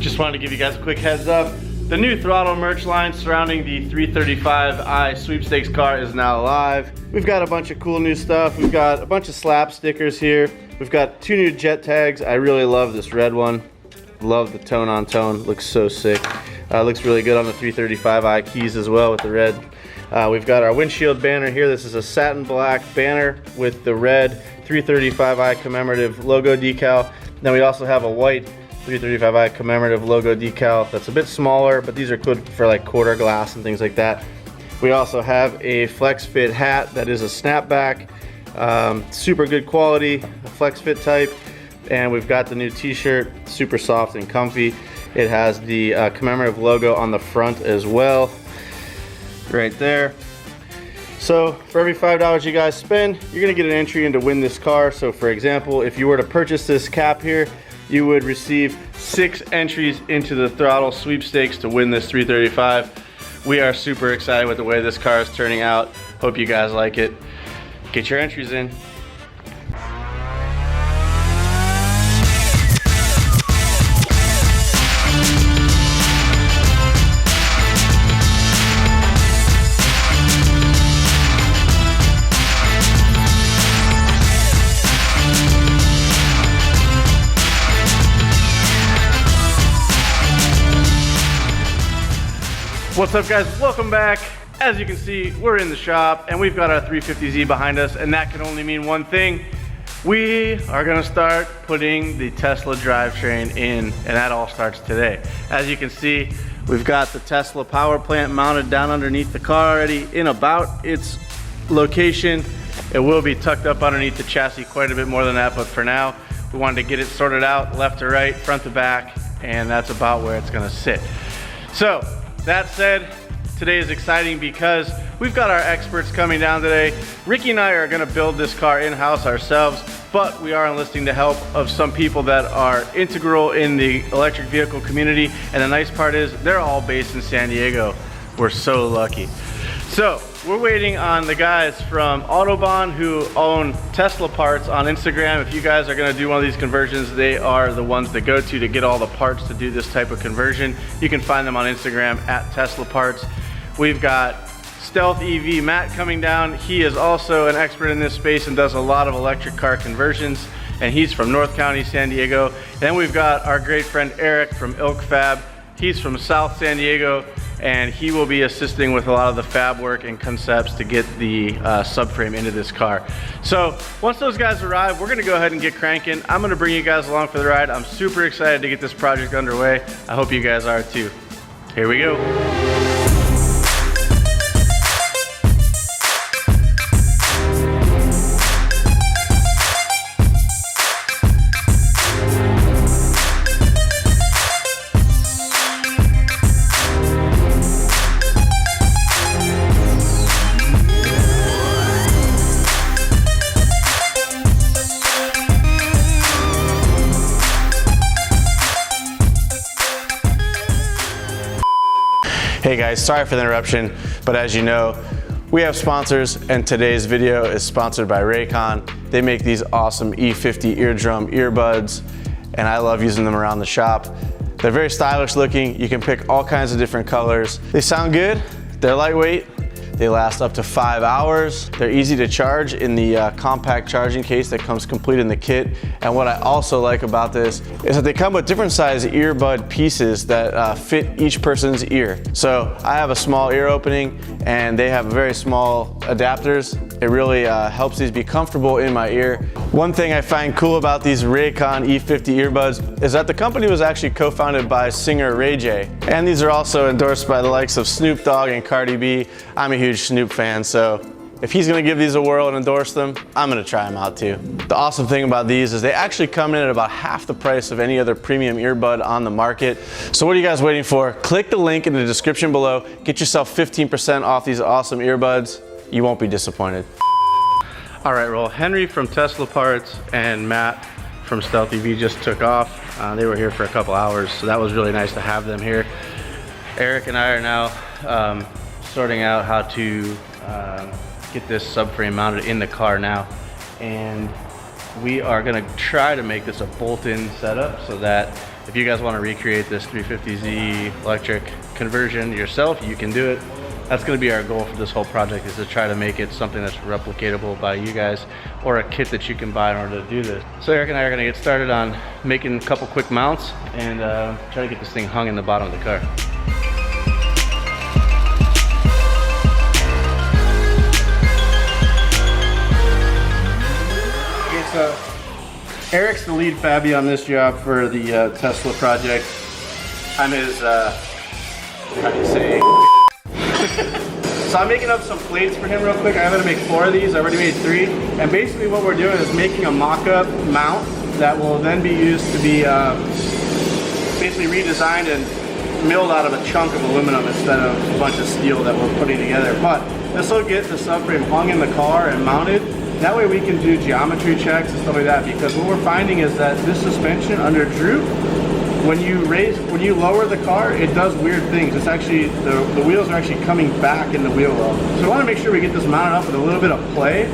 Just wanted to give you guys a quick heads up. The new throtl merch line surrounding the 335i sweepstakes car is now live. We've got a bunch of cool new stuff. We've got a bunch of slap stickers here. We've got 2 new jet tags. I really love this red one. Love the tone on tone, looks so sick. Looks really good on the 335i keys as well with the red. We've got our windshield banner here. This is a satin black banner with the red 335i commemorative logo decal. Then we also have a white 335i commemorative logo decal that's a bit smaller, but these are good for like quarter glass and things like that. We also have a flex fit hat that is a snapback, super good quality, a flex fit type. And we've got the new t-shirt, super soft and comfy. It has the commemorative logo on the front as well, right there. So for every $5 you guys spend, you're gonna get an entry in to win this car. So for example, if you were to purchase this cap here, you would receive 6 entries into the throtl sweepstakes to win this 335. We are super excited with the way this car is turning out. Hope you guys like it. Get your entries in. What's up guys, welcome back. As you can see, we're in the shop and we've got our 350Z behind us, and that can only mean one thing. We are gonna start putting the Tesla drivetrain in, and that all starts today. As you can see, we've got the Tesla power plant mounted down underneath the car already in about its location. It will be tucked up underneath the chassis quite a bit more than that, but for now, we wanted to get it sorted out left to right, front to back, and that's about where it's gonna sit. So, that said, today is exciting because we've got our experts coming down today. Ricky and I are gonna build this car in-house ourselves, but we are enlisting the help of some people that are integral in the electric vehicle community. And the nice part is they're all based in San Diego. We're so lucky. So we're waiting on the guys from Autobahn who own Tesla parts on Instagram. If you guys are gonna do one of these conversions, they are the ones to go to get all the parts to do this type of conversion. You can find them on Instagram at Tesla Parts. We've got Stealth EV Matt coming down. He is also an expert in this space and does a lot of electric car conversions, and he's from North County, San Diego. Then we've got our great friend Eric from Ilk Fab. He's from South San Diego, and he will be assisting with a lot of the fab work and concepts to get the subframe into this car. So once those guys arrive, we're gonna go ahead and get cranking. I'm gonna bring you guys along for the ride. I'm super excited to get this project underway. I hope you guys are too. Here we go. Hey guys, sorry for the interruption, but as you know, we have sponsors, and today's video is sponsored by Raycon. They make these awesome E50 eardrum earbuds, and I love using them around the shop. They're very stylish looking. You can pick all kinds of different colors. They sound good, they're lightweight, they last up to 5 hours. They're easy to charge in the compact charging case that comes complete in the kit. And what I also like about this is that they come with different size earbud pieces that fit each person's ear. So I have a small ear opening and they have very small adapters. It really helps these be comfortable in my ear. One thing I find cool about these Raycon E50 earbuds is that the company was actually co-founded by singer Ray J. And these are also endorsed by the likes of Snoop Dogg and Cardi B. I'm a huge Snoop fan, so if he's gonna give these a whirl and endorse them, I'm gonna try them out too. The awesome thing about these is they actually come in at about half the price of any other premium earbud on the market. So what are you guys waiting for? Click the link in the description below. Get yourself 15% off these awesome earbuds. You won't be disappointed. All right, well, Henry from Tesla Parts and Matt from Stealth EV just took off. They were here for a couple hours, so that was really nice to have them here. Eric and I are now sorting out how to get this subframe mounted in the car now, and we are going to try to make this a bolt-in setup so that if you guys want to recreate this 350Z electric conversion yourself, you can do it. That's going to be our goal for this whole project, is to try to make it something that's replicatable by you guys, or a kit that you can buy in order to do this. So Eric and I are going to get started on making a couple quick mounts and try to get this thing hung in the bottom of the car. Okay, so Eric's the lead Fabby on this job for the Tesla project. I'm his, how do you say? So I'm making up some plates for him real quick. I'm gonna make 4 of these. I already made 3. And basically what we're doing is making a mock-up mount that will then be used to be basically redesigned and milled out of a chunk of aluminum instead of a bunch of steel that we're putting together. But this will get the subframe hung in the car and mounted. That way we can do geometry checks and stuff like that, because what we're finding is that this suspension under droop, when you lower the car, it does weird things. It's actually, the wheels are actually coming back in the wheel well. So we want to make sure we get this mounted up with a little bit of play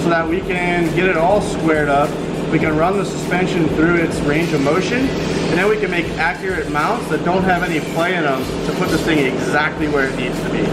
so that we can get it all squared up. We can run the suspension through its range of motion, and then we can make accurate mounts that don't have any play in them to put this thing exactly where it needs to be.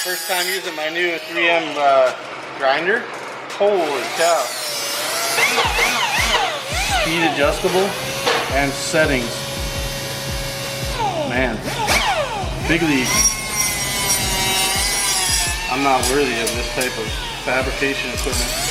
First time using my new 3M grinder. Holy cow. Speed adjustable and settings. Man, big league. I'm not worthy of this type of fabrication equipment.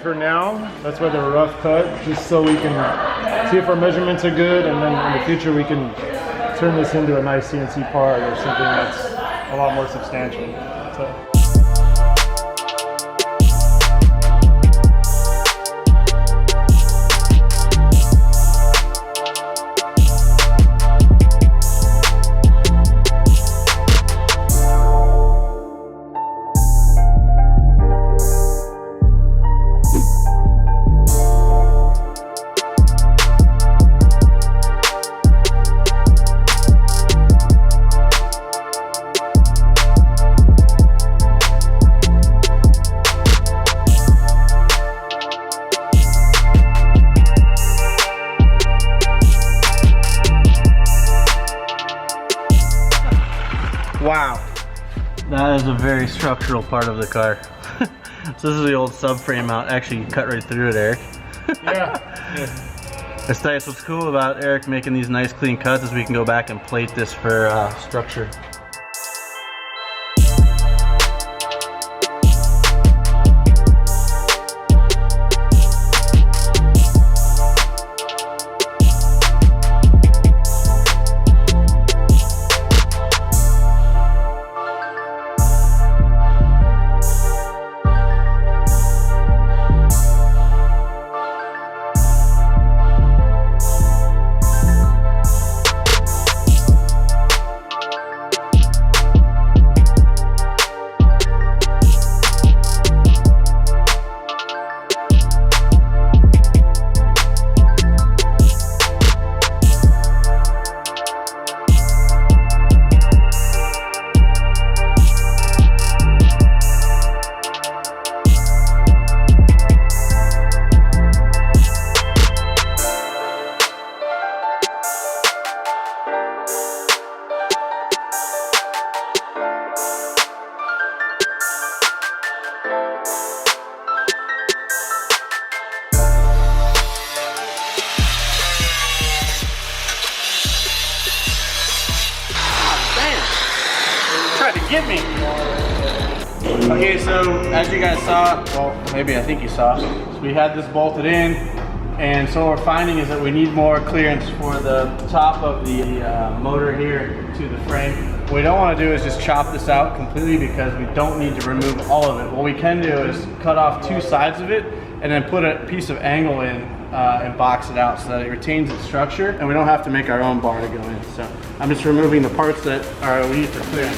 For now, that's why they're rough cut, just so we can see if our measurements are good, and then in the future we can turn this into a nice CNC part or something that's a lot more substantial. So. Wow, that is a very structural part of the car. So this is the old subframe mount. Actually, you cut right through it, Eric. Yeah. It's nice. What's cool about Eric making these nice clean cuts is we can go back and plate this for structure. Get me. Okay, so as you guys saw, well, maybe I think you saw, so we had this bolted in, and so what we're finding is that we need more clearance for the top of the motor here to the frame. What we don't want to do is just chop this out completely because we don't need to remove all of it. What we can do is cut off two sides of it and then put a piece of angle in and box it out so that it retains its structure and we don't have to make our own bar to go in. So I'm just removing the parts that we need for clearance.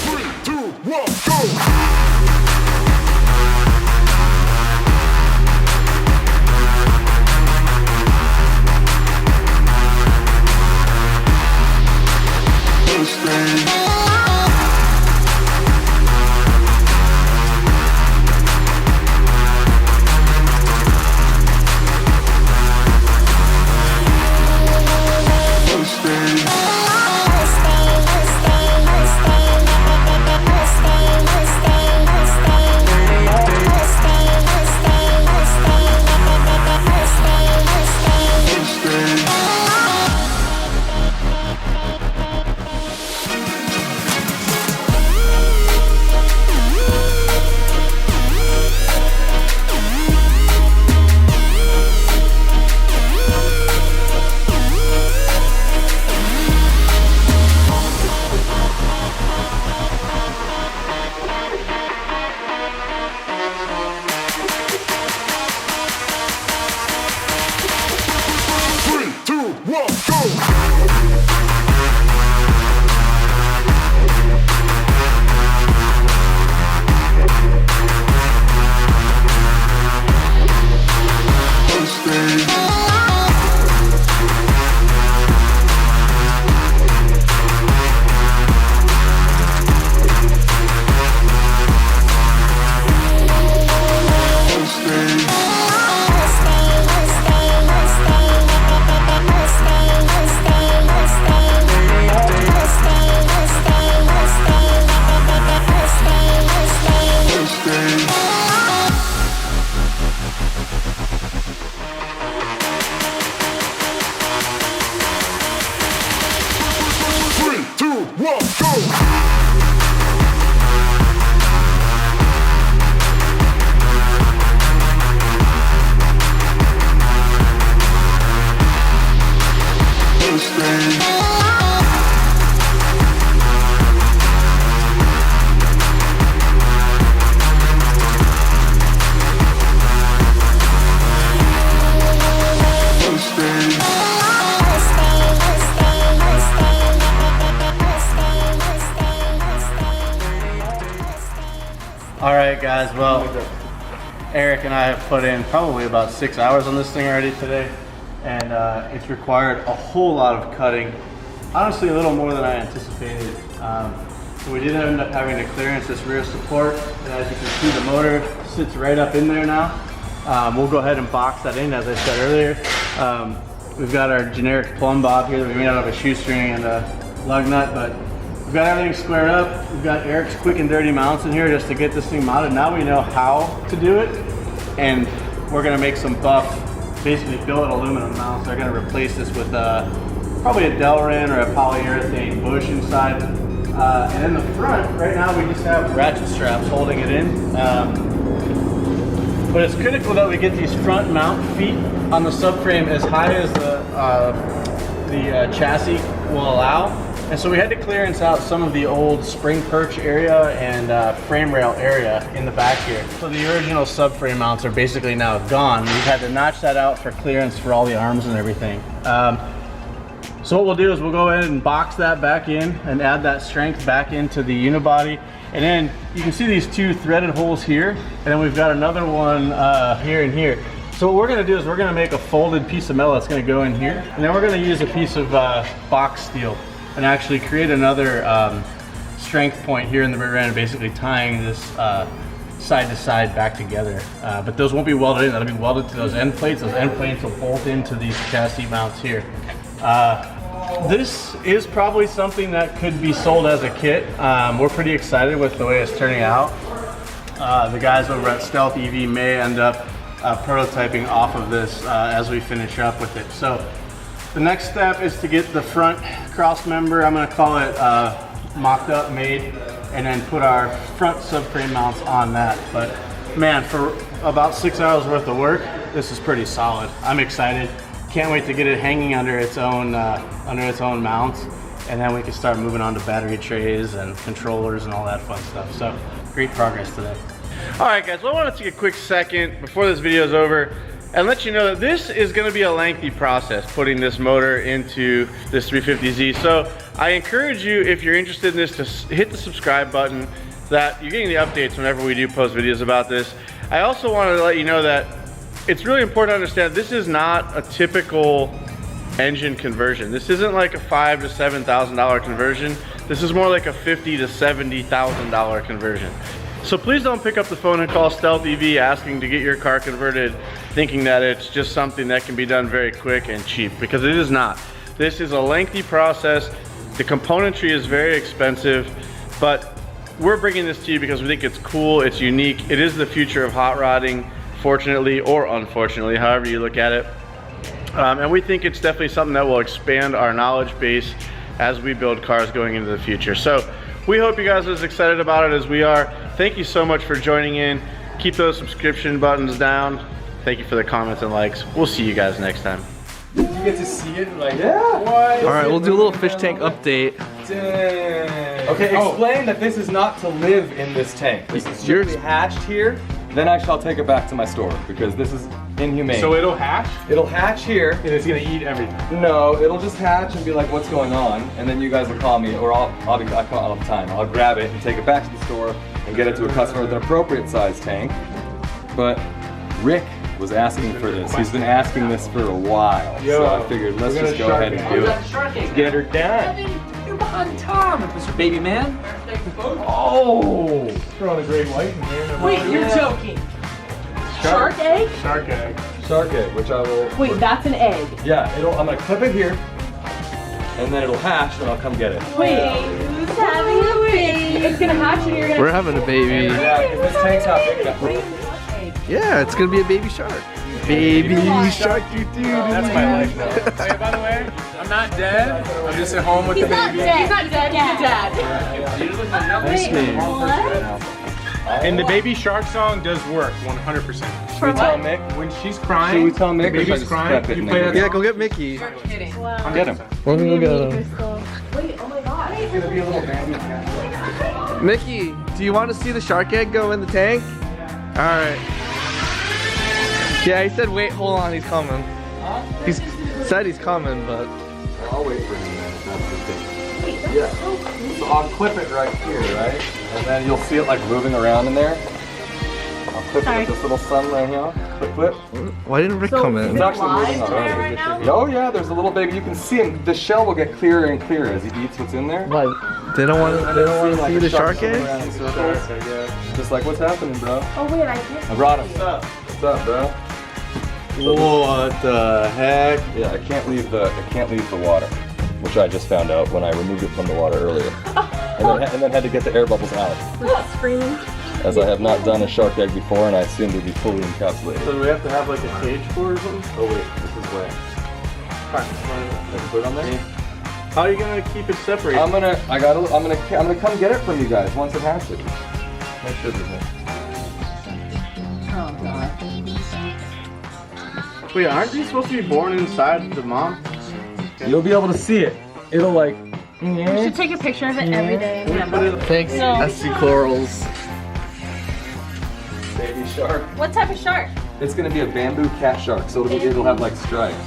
3, 2, 1, go! All right, guys, well, Eric and I have put in probably about 6 hours on this thing already today, and it's required a whole lot of cutting. Honestly, a little more than I anticipated. So we did end up having to clearance this rear support, and as you can see, the motor sits right up in there now. We'll go ahead and box that in, as I said earlier. We've got our generic plumb bob here that we made out of a shoestring and a lug nut, but we've got everything squared up. We've got Eric's quick and dirty mounts in here just to get this thing mounted. Now we know how to do it, and we're gonna make some buff, basically billet aluminum mounts. They're gonna replace this with probably a Delrin or a polyurethane bush inside. And in the front, right now we just have ratchet straps holding it in. But it's critical that we get these front mount feet on the subframe as high as the chassis will allow. And so we had to clearance out some of the old spring perch area and frame rail area in the back here. So the original subframe mounts are basically now gone. We've had to notch that out for clearance for all the arms and everything. So what we'll do is we'll go ahead and box that back in and add that strength back into the unibody. And then you can see these two threaded holes here, and then we've got another one here and here. So what we're gonna do is we're gonna make a folded piece of metal that's gonna go in here, and then we're gonna use a piece of box steel and actually create another strength point here in the rear end, basically tying this side to side back together. But those won't be welded in, that'll be welded to those end plates. Those end plates will bolt into these chassis mounts here. This is probably something that could be sold as a kit. We're pretty excited with the way it's turning out. The guys over at Stealth EV may end up prototyping off of this as we finish up with it. So the next step is to get the front cross member, I'm going to call it mocked up, made. and then put our front subframe mounts on that. But man, for about 6 hours worth of work, this is pretty solid. I'm excited. Can't wait to get it hanging under its own mounts, and then we can start moving on to battery trays and controllers and all that fun stuff. So great progress today. All right, guys, well, I want to take a quick second before this video is over and let you know that this is going to be a lengthy process, putting this motor into this 350Z. So I encourage you, if you're interested in this, to hit the subscribe button, that you're getting the updates whenever we do post videos about this. I also wanted to let you know that it's really important to understand this is not a typical engine conversion. This isn't like a $5,000 to $7,000 conversion. This is more like a $50,000 to $70,000 conversion. So please don't pick up the phone and call throtlVIP asking to get your car converted thinking that it's just something that can be done very quick and cheap, because it is not. This is a lengthy process. The componentry is very expensive, but we're bringing this to you because we think it's cool, it's unique. It is the future of hot rodding, fortunately or unfortunately, however you look at it. And we think it's definitely something that will expand our knowledge base as we build cars going into the future. So we hope you guys are as excited about it as we are. Thank you so much for joining in. Keep those subscription buttons down. Thank you for the comments and likes. We'll see you guys next time. You get to see it, like, Yeah. what? All right, we'll do a little fish tank update. Dang. Okay, explain that this is not to live in this tank. This is strictly hatched here. Then I shall take it back to my store because this is inhumane. So it'll hatch, it'll hatch here. and it's gonna eat everything. No, it'll just hatch and be like, what's going on? And then you guys will call me, or I call all the time. I'll grab it and take it back to the store and get it to a customer with an appropriate size tank. But Rick was asking for this. He's been asking this for a while. So I figured let's just go ahead and do it. Get her done. You're behind Tom, Mr. Baby Man. Oh! Throwing a great white in there. Wait, you're joking. Shark egg? Shark egg. Shark egg, which I will. Wait, that's an egg. Yeah, I'm gonna clip it here, and then it'll hatch, and I'll come get it. Wait, who's having a baby? It's gonna hatch and you're gonna. We're having a baby. Yeah, because this tank's not big enough. Yeah, it's gonna be a baby shark. Baby shark, you do. That's my life now. Hey, by the way, I'm not dead. I'm just at home with the baby. He's not dead, he's a dad. Nice name. And the baby shark song does work 100%. Should we tell Mick? When she's crying, Should we tell Mick, or the should I baby's just crying, prep it you and play then that Yeah, go get Mickey. I'll get him. Let me go get him. Wait, oh my god. It's gonna be a little baby cat. Mickey, do you want to see the shark egg go in the tank? All right. Yeah, he said, wait, hold on, he's coming. He's said he's coming, but. I'll wait for him then, if that's the thing. Yeah. So I'll clip it right here, right? And then you'll see it like moving around in there. I'll clip it with this little sun right here. Clip, clip. Why didn't Rick come in? It's actually moving already. right now? Oh yeah, there's a little baby. You can see him. The shell will get clearer and clearer as he eats what's in there. Like, they don't want to see the shark swimming egg? around in circles. Just like, what's happening, bro? Oh wait, I can't. I brought him. What's up, bro? What the heck? Yeah, I can't leave the water, which I just found out when I removed it from the water earlier, and then had to get the air bubbles out, Screaming. as I have not done a shark egg before, and I assumed it would be fully encapsulated. So do we have to have like a cage for it or something? Oh wait, this is wet. Can I put it on there? How are you gonna keep it separated? I'm gonna come get it from you guys once it hatches. Make sure there's no. Wait, aren't these supposed to be born inside the mom? You'll be able to see it. It'll like. We should take a picture of it every day. Thanks, SC Corals. Baby shark. What type of shark? It's gonna be a bamboo cat shark, so it'll have like stripes.